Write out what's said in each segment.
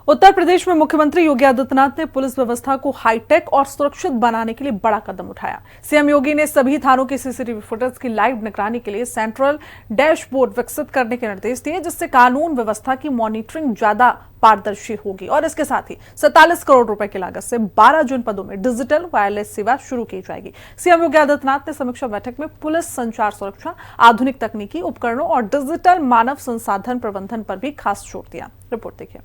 उत्तर प्रदेश में मुख्यमंत्री योगी आदित्यनाथ ने पुलिस व्यवस्था को हाईटेक और सुरक्षित बनाने के लिए बड़ा कदम उठाया। सीएम योगी ने सभी थानों की सीसीटीवी फुटेज की लाइव निगरानी के लिए सेंट्रल डैशबोर्ड विकसित करने के निर्देश दिए, जिससे कानून व्यवस्था की मॉनिटरिंग ज्यादा पारदर्शी होगी। और इसके साथ ही 47 करोड़ रुपए की लागत से 12 जनपदों में डिजिटल वायरलेस सेवा शुरू की जाएगी। सीएम योगी आदित्यनाथ ने समीक्षा बैठक में पुलिस संचार सुरक्षा, आधुनिक तकनीकी उपकरणों और डिजिटल मानव संसाधन प्रबंधन पर भी खास जोर दिया। रिपोर्ट देखिए।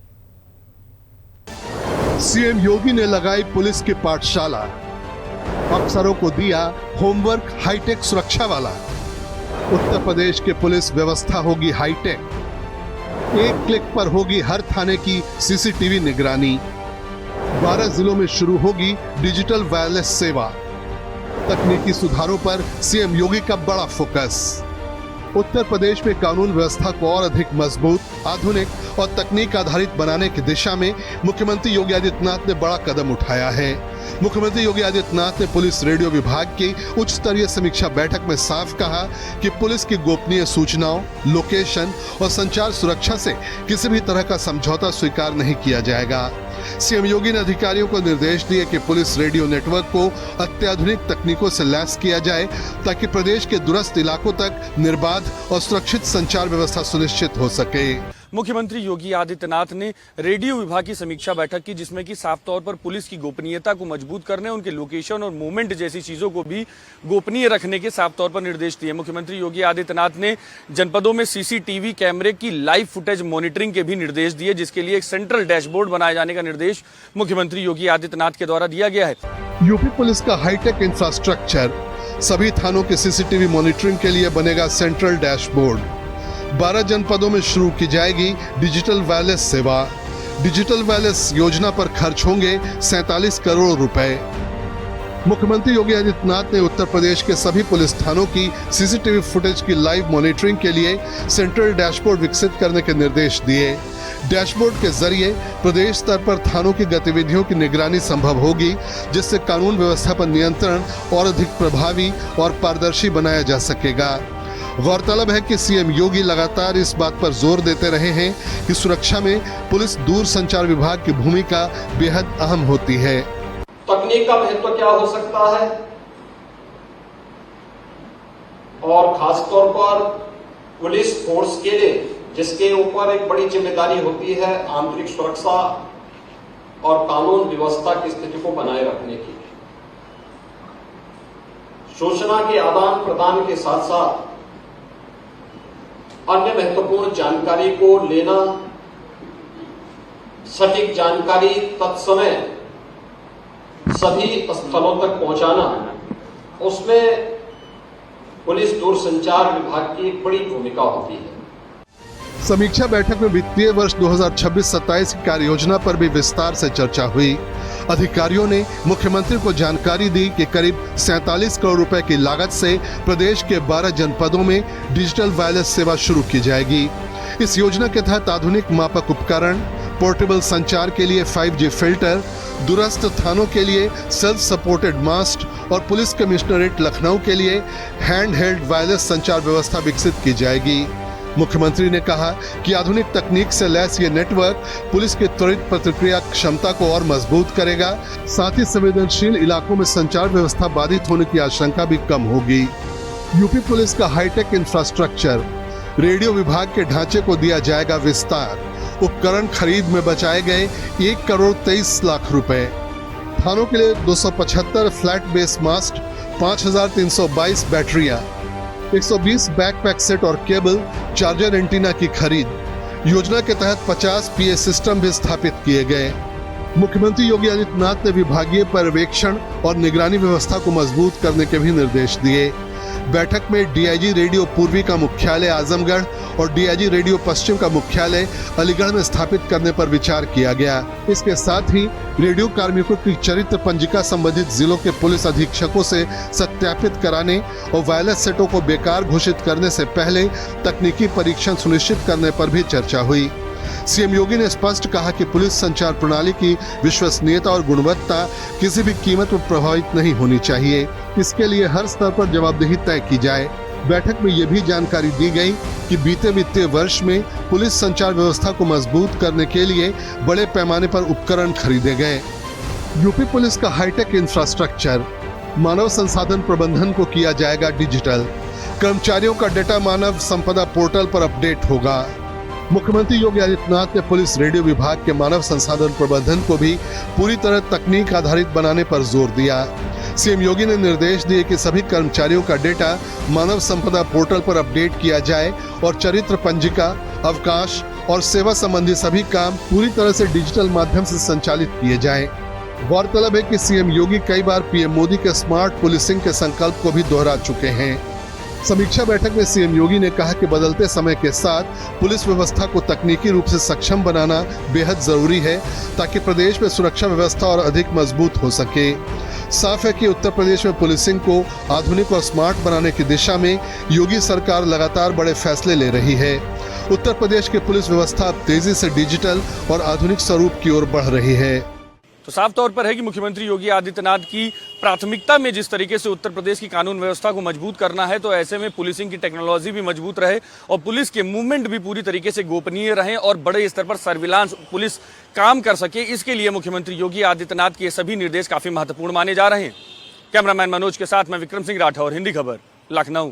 सीएम योगी ने लगाई पुलिस की पाठशाला, अफसरों को दिया होमवर्क हाईटेक सुरक्षा वाला। उत्तर प्रदेश के पुलिस व्यवस्था होगी हाईटेक, एक क्लिक पर होगी हर थाने की सीसीटीवी निगरानी। 12 जिलों में शुरू होगी डिजिटल वायरलेस सेवा। तकनीकी सुधारों पर सीएम योगी का बड़ा फोकस। उत्तर प्रदेश में कानून व्यवस्था को और अधिक मजबूत, आधुनिक और तकनीक आधारित बनाने की दिशा में मुख्यमंत्री योगी आदित्यनाथ ने बड़ा कदम उठाया है। मुख्यमंत्री योगी आदित्यनाथ ने पुलिस रेडियो विभाग की उच्च स्तरीय समीक्षा बैठक में साफ कहा कि पुलिस की गोपनीय सूचनाओं, लोकेशन और संचार सुरक्षा से किसी भी तरह का समझौता स्वीकार नहीं किया जाएगा। सीएम योगी ने अधिकारियों को निर्देश दिए कि पुलिस रेडियो नेटवर्क को अत्याधुनिक तकनीकों से लैस किया जाए, ताकि प्रदेश के दूरस्थ इलाकों तक निर्बाध और सुरक्षित संचार व्यवस्था सुनिश्चित हो सके। मुख्यमंत्री योगी आदित्यनाथ ने रेडियो विभाग की समीक्षा बैठक की, जिसमें कि साफ तौर पर पुलिस की गोपनीयता को मजबूत करने, उनके लोकेशन और मूवमेंट जैसी चीजों को भी गोपनीय रखने के साफ तौर पर निर्देश दिए। मुख्यमंत्री योगी आदित्यनाथ ने जनपदों में सीसीटीवी कैमरे की लाइव फुटेज मॉनिटरिंग के भी निर्देश दिए, जिसके लिए एक सेंट्रल डैशबोर्ड बनाए जाने का निर्देश मुख्यमंत्री योगी आदित्यनाथ के द्वारा दिया गया है। यूपी पुलिस का हाईटेक इंफ्रास्ट्रक्चर, सभी थानों के सीसीटीवी मॉनिटरिंग के लिए बनेगा सेंट्रल डैशबोर्ड। 12 जनपदों में शुरू की जाएगी डिजिटल वायरलेस सेवा। डिजिटल वायरलेस योजना पर खर्च होंगे 47 करोड़ रुपए। मुख्यमंत्री योगी आदित्यनाथ ने उत्तर प्रदेश के सभी पुलिस थानों की सीसीटीवी फुटेज की लाइव मॉनिटरिंग के लिए सेंट्रल डैशबोर्ड विकसित करने के निर्देश दिए। डैशबोर्ड के जरिए प्रदेश स्तर पर थानों की गतिविधियों की निगरानी संभव होगी, जिससे कानून व्यवस्था पर नियंत्रण और अधिक प्रभावी और पारदर्शी बनाया जा सकेगा। गौरतलब है कि सीएम योगी लगातार इस बात पर जोर देते रहे हैं कि सुरक्षा में पुलिस दूर संचार विभाग की भूमिका बेहद अहम होती है। तकनीक का महत्व क्या हो सकता है, और खासतौर पर पुलिस फोर्स के लिए, जिसके ऊपर एक बड़ी जिम्मेदारी होती है आंतरिक सुरक्षा और कानून व्यवस्था की स्थिति को बनाए रखने की। सूचना के आदान प्रदान के साथ साथ अन्य महत्वपूर्ण जानकारी को लेना, सटीक जानकारी तत्समय सभी स्थलों तक पहुंचाना, उसमें पुलिस दूरसंचार विभाग की एक बड़ी भूमिका होती है। समीक्षा बैठक में वित्तीय वर्ष 2026-27 की कार्य योजना पर भी विस्तार से चर्चा हुई। अधिकारियों ने मुख्यमंत्री को जानकारी दी कि करीब 47 करोड़ रुपए की लागत से प्रदेश के 12 जनपदों में डिजिटल वायरलेस सेवा शुरू की जाएगी। इस योजना के तहत आधुनिक मापक उपकरण, पोर्टेबल संचार के लिए 5G फिल्टर, दूरस्थ थानों के लिए सेल्फ सपोर्टेड मास्ट और पुलिस कमिश्नरेट लखनऊ के लिए हैंड हेल्ड वायरलेस संचार व्यवस्था विकसित की जाएगी। मुख्यमंत्री ने कहा कि आधुनिक तकनीक से लैस ये नेटवर्क पुलिस की त्वरित प्रतिक्रिया क्षमता को और मजबूत करेगा, साथ ही संवेदनशील इलाकों में संचार व्यवस्था बाधित होने की आशंका भी कम होगी। यूपी पुलिस का हाईटेक इंफ्रास्ट्रक्चर, रेडियो विभाग के ढांचे को दिया जाएगा विस्तार। उपकरण खरीद में बचाए गए 1 करोड़ 23 लाख रुपए। थानों के लिए 275 फ्लैट बेस मास्ट, 5322 बैटरियां, 120 बैकपैक सेट और केबल चार्जर एंटीना की खरीद। योजना के तहत 50 PA सिस्टम भी स्थापित किए गए। मुख्यमंत्री योगी आदित्यनाथ ने विभागीय पर्यवेक्षण और निगरानी व्यवस्था को मजबूत करने के भी निर्देश दिए। बैठक में DIG रेडियो पूर्वी का मुख्यालय आजमगढ़ और DIG रेडियो पश्चिम का मुख्यालय अलीगढ़ में स्थापित करने पर विचार किया गया। इसके साथ ही रेडियो कार्मिकों की चरित्र पंजिका संबंधित जिलों के पुलिस अधीक्षकों से सत्यापित कराने और वायरलेस सेटों को बेकार घोषित करने से पहले तकनीकी परीक्षण सुनिश्चित करने पर भी चर्चा हुई। सीएम योगी ने स्पष्ट कहा कि पुलिस संचार प्रणाली की विश्वसनीयता और गुणवत्ता किसी भी कीमत पर प्रभावित नहीं होनी चाहिए। इसके लिए हर स्तर पर जवाबदेही तय की जाए। बैठक में ये भी जानकारी दी गई कि बीते वित्तीय वर्ष में पुलिस संचार व्यवस्था को मजबूत करने के लिए बड़े पैमाने पर उपकरण खरीदे गए। यूपी पुलिस का हाईटेक इंफ्रास्ट्रक्चर, मानव संसाधन प्रबंधन को किया जाएगा डिजिटल, कर्मचारियों का डेटा मानव संपदा पोर्टल पर अपडेट होगा। मुख्यमंत्री योगी आदित्यनाथ ने पुलिस रेडियो विभाग के मानव संसाधन प्रबंधन को भी पूरी तरह तकनीक आधारित बनाने पर जोर दिया। सीएम योगी ने निर्देश दिए कि सभी कर्मचारियों का डेटा मानव संपदा पोर्टल पर अपडेट किया जाए और चरित्र पंजिका, अवकाश और सेवा संबंधी सभी काम पूरी तरह से डिजिटल माध्यम से संचालित किए जाएं। गौरतलब है कि सीएम योगी कई बार पीएम मोदी के स्मार्ट पुलिसिंग के संकल्प को भी दोहरा चुके हैं। समीक्षा बैठक में सीएम योगी ने कहा कि बदलते समय के साथ पुलिस व्यवस्था को तकनीकी रूप से सक्षम बनाना बेहद जरूरी है ताकि प्रदेश में सुरक्षा व्यवस्था और अधिक मजबूत हो सके। साफ है कि उत्तर प्रदेश में पुलिसिंग को आधुनिक और स्मार्ट बनाने की दिशा में योगी सरकार लगातार बड़े फैसले ले रही है। उत्तर प्रदेश की पुलिस व्यवस्था अब तेजी से डिजिटल और आधुनिक स्वरूप की ओर बढ़ रही है। तो साफ तौर पर है कि मुख्यमंत्री योगी आदित्यनाथ की प्राथमिकता में जिस तरीके से उत्तर प्रदेश की कानून व्यवस्था को मजबूत करना है, तो ऐसे में पुलिसिंग की टेक्नोलॉजी भी मजबूत रहे और पुलिस के मूवमेंट भी पूरी तरीके से गोपनीय रहें और बड़े स्तर पर सर्विलांस पुलिस काम कर सके। इसके लिए मुख्यमंत्री योगी आदित्यनाथ के सभी निर्देश काफी महत्वपूर्ण माने जा रहे हैं। कैमरामैन मनोज के साथ मैं विक्रम सिंह राठौर, हिंदी खबर, लखनऊ।